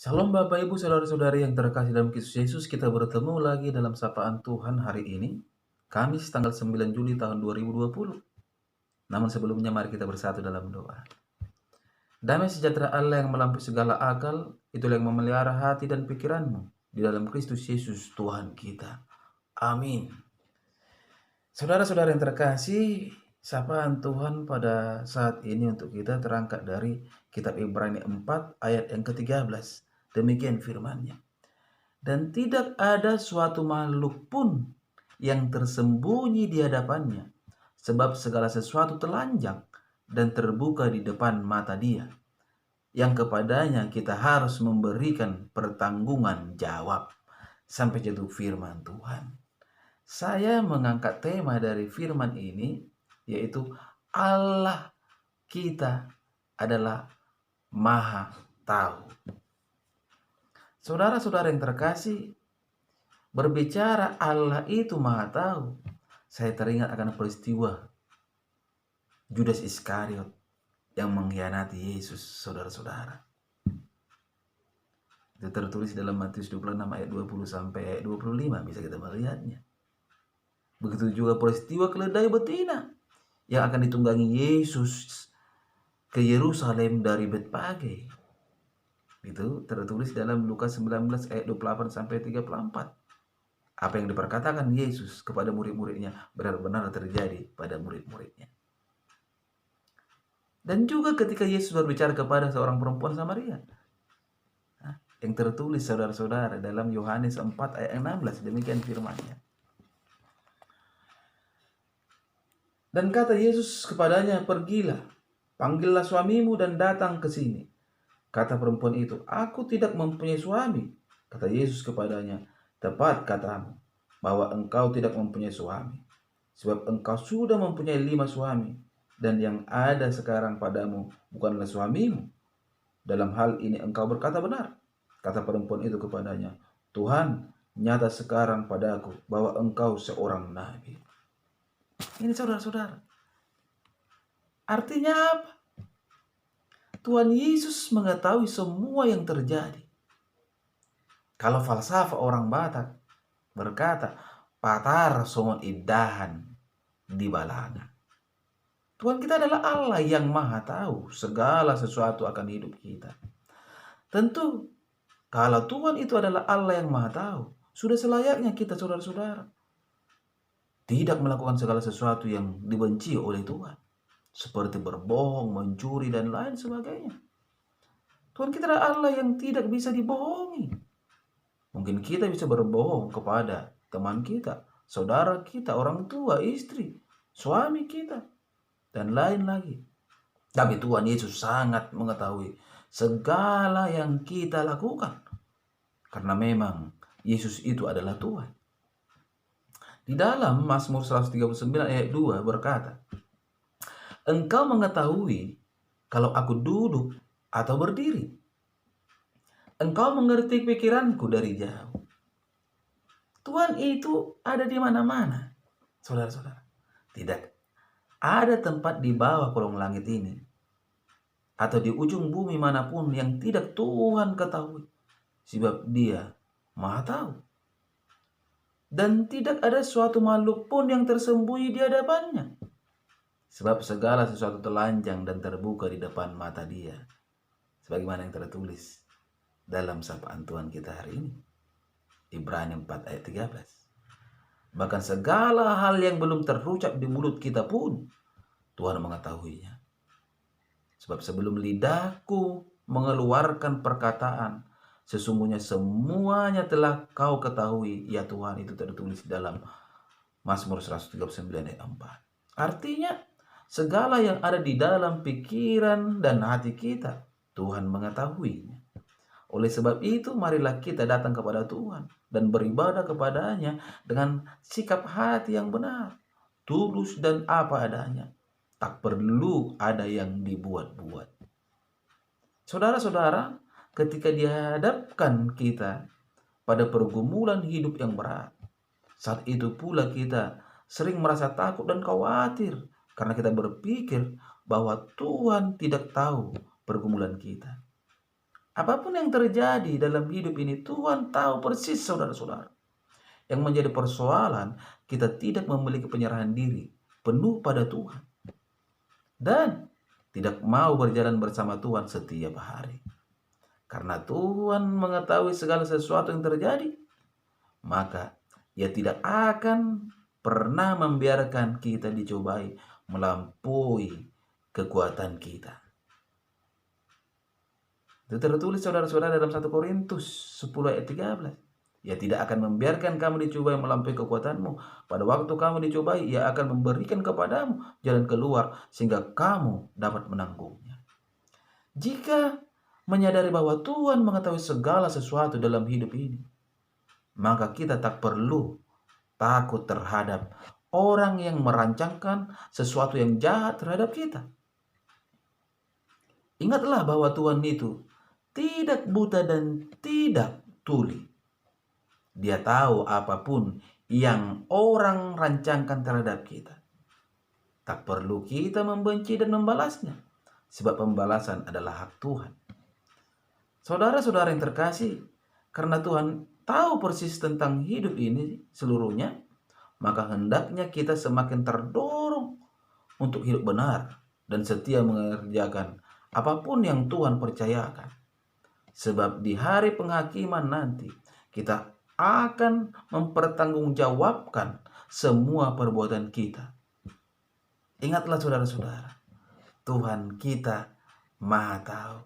Shalom Bapak Ibu Saudara-saudari yang terkasih dalam Kristus Yesus, kita bertemu lagi dalam sapaan Tuhan hari ini, Kamis tanggal 9 Juli tahun 2020. Namun sebelumnya mari kita bersatu dalam doa. Damai sejahtera Allah yang melampaui segala akal, itulah yang memelihara hati dan pikiranmu di dalam Kristus Yesus Tuhan kita. Amin. Saudara-saudara yang terkasih, sapaan Tuhan pada saat ini untuk kita terangkat dari kitab Ibrani 4 ayat yang ke-13. Demikian firman-Nya. Dan tidak ada suatu makhluk pun yang tersembunyi di hadapannya, sebab segala sesuatu telanjang dan terbuka di depan mata Dia, yang kepadanya kita harus memberikan pertanggungan jawab. Sampai jatuh firman Tuhan. Saya mengangkat tema dari firman ini, yaitu Allah kita adalah Maha Tahu. Saudara-saudara yang terkasih, berbicara Allah itu Maha Tahu, saya teringat akan peristiwa Judas Iskariot yang mengkhianati Yesus, saudara-saudara. Itu tertulis dalam Matius 26 ayat 20 sampai ayat 25, bisa kita melihatnya. Begitu juga peristiwa keledai betina yang akan ditunggangi Yesus ke Yerusalem dari Betfage. Itu tertulis dalam Lukas 19 ayat 28 sampai 34. Apa yang diperkatakan Yesus kepada murid-muridnya benar-benar terjadi pada murid-muridnya. Dan juga ketika Yesus berbicara kepada seorang perempuan Samaria, yang tertulis saudara-saudara dalam Yohanes 4 ayat 16, demikian firman-Nya. Dan kata Yesus kepadanya, "Pergilah, panggillah suamimu dan datang ke sini." Kata perempuan itu, "Aku tidak mempunyai suami." Kata Yesus kepadanya, "Tepat katamu, bahwa engkau tidak mempunyai suami. Sebab engkau sudah mempunyai 5 suami, dan yang ada sekarang padamu bukanlah suamimu. Dalam hal ini engkau berkata benar." Kata perempuan itu kepadanya, "Tuhan, nyata sekarang padaku bahwa engkau seorang nabi." Ini saudara-saudara. Artinya apa? Tuhan Yesus mengetahui semua yang terjadi. Kalau falsafah orang Batak berkata, "Patar somon idahan di balanga." Tuhan kita adalah Allah yang Maha Tahu segala sesuatu akan hidup kita. Tentu, kalau Tuhan itu adalah Allah yang Maha Tahu, sudah selayaknya kita saudara-saudara tidak melakukan segala sesuatu yang dibenci oleh Tuhan, seperti berbohong, mencuri, dan lain sebagainya. Tuhan kita adalah Allah yang tidak bisa dibohongi. Mungkin kita bisa berbohong kepada teman kita, saudara kita, orang tua, istri, suami kita, dan lain lagi. Tapi Tuhan Yesus sangat mengetahui segala yang kita lakukan, karena memang Yesus itu adalah Tuhan. Di dalam Mazmur 139 ayat 2 berkata, "Engkau mengetahui kalau aku duduk atau berdiri. Engkau mengerti pikiranku dari jauh." Tuhan itu ada di mana-mana, saudara-saudara. Tidak ada tempat di bawah kolong langit ini atau di ujung bumi manapun yang tidak Tuhan ketahui, sebab Dia Maha Tahu. Dan tidak ada suatu makhluk pun yang tersembunyi di hadapannya, sebab segala sesuatu telanjang dan terbuka di depan mata Dia, sebagaimana yang tertulis dalam sapaan Tuhan kita hari ini, Ibrani 4 ayat 13. Bahkan segala hal yang belum terucap di mulut kita pun Tuhan mengetahuinya. Sebab sebelum lidahku mengeluarkan perkataan, sesungguhnya semuanya telah kau ketahui, ya Tuhan. Itu tertulis dalam Mazmur 139 ayat 4. Artinya, segala yang ada di dalam pikiran dan hati kita, Tuhan mengetahuinya. Oleh sebab itu, marilah kita datang kepada Tuhan dan beribadah kepadanya dengan sikap hati yang benar, tulus dan apa adanya. Tak perlu ada yang dibuat-buat. Saudara-saudara, ketika dihadapkan kita pada pergumulan hidup yang berat, saat itu pula kita sering merasa takut dan khawatir karena kita berpikir bahwa Tuhan tidak tahu pergumulan kita. Apapun yang terjadi dalam hidup ini, Tuhan tahu persis, saudara-saudara. Yang menjadi persoalan, kita tidak memiliki penyerahan diri penuh pada Tuhan. Dan tidak mau berjalan bersama Tuhan setiap hari. Karena Tuhan mengetahui segala sesuatu yang terjadi, maka Ia tidak akan pernah membiarkan kita dicobai melampaui kekuatan kita. Itu tertulis, saudara-saudara, dalam 1 Korintus 10 ayat 13. Ia tidak akan membiarkan kamu dicobai melampaui kekuatanmu. Pada waktu kamu dicobai, Ia akan memberikan kepadamu jalan keluar sehingga kamu dapat menanggungnya. Jika menyadari bahwa Tuhan mengetahui segala sesuatu dalam hidup ini, maka kita tak perlu takut terhadap orang yang merancangkan sesuatu yang jahat terhadap kita. Ingatlah bahwa Tuhan itu tidak buta dan tidak tuli. Dia tahu apapun yang orang rancangkan terhadap kita. Tak perlu kita membenci dan membalasnya, sebab pembalasan adalah hak Tuhan. Saudara-saudara yang terkasih, karena Tuhan tahu persis tentang hidup ini seluruhnya, maka hendaknya kita semakin terdorong untuk hidup benar dan setia mengerjakan apapun yang Tuhan percayakan. Sebab di hari penghakiman nanti kita akan mempertanggungjawabkan semua perbuatan kita. Ingatlah, saudara-saudara, Tuhan kita Maha tahu.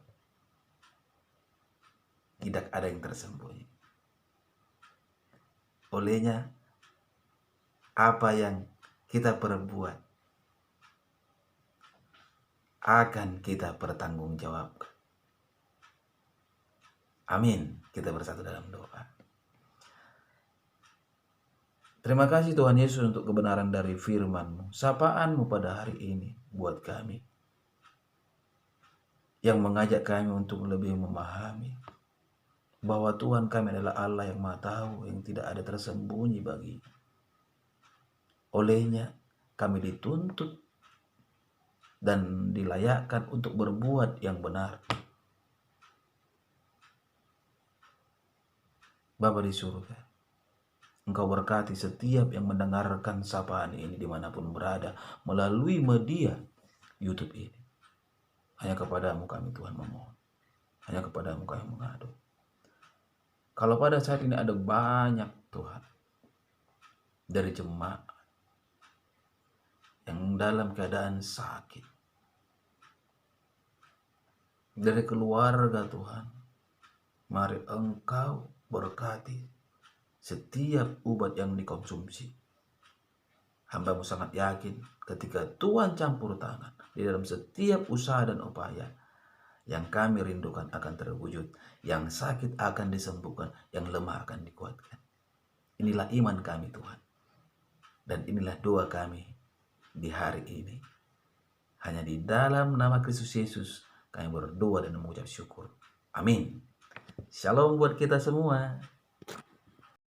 Tidak ada yang tersembunyi. Olehnya, apa yang kita perbuat akan kita pertanggungjawabkan. Amin. Kita bersatu dalam doa. Terima kasih Tuhan Yesus untuk kebenaran dari firman-Mu, sapaan-Mu pada hari ini buat kami, yang mengajak kami untuk lebih memahami bahwa Tuhan kami adalah Allah yang Maha Tahu, yang tidak ada tersembunyi baginya. Olehnya kami dituntut dan dilayakkan untuk berbuat yang benar. Bapa di surga, Engkau berkati setiap yang mendengarkan sapaan ini dimanapun berada melalui media YouTube ini. Hanya kepadamu kami Tuhan memohon. Hanya kepadamu kami mengadu. Kalau pada saat ini ada banyak Tuhan dari jemaat yang dalam keadaan sakit, dari keluarga Tuhan, mari Engkau berkati setiap obat yang dikonsumsi. Hamba-Mu sangat yakin ketika Tuhan campur tangan di dalam setiap usaha dan upaya, yang kami rindukan akan terwujud, yang sakit akan disembuhkan, yang lemah akan dikuatkan. Inilah iman kami Tuhan, dan inilah doa kami di hari ini. Hanya di dalam nama Kristus Yesus kami berdoa dan mengucap syukur. Amin. Shalom buat kita semua.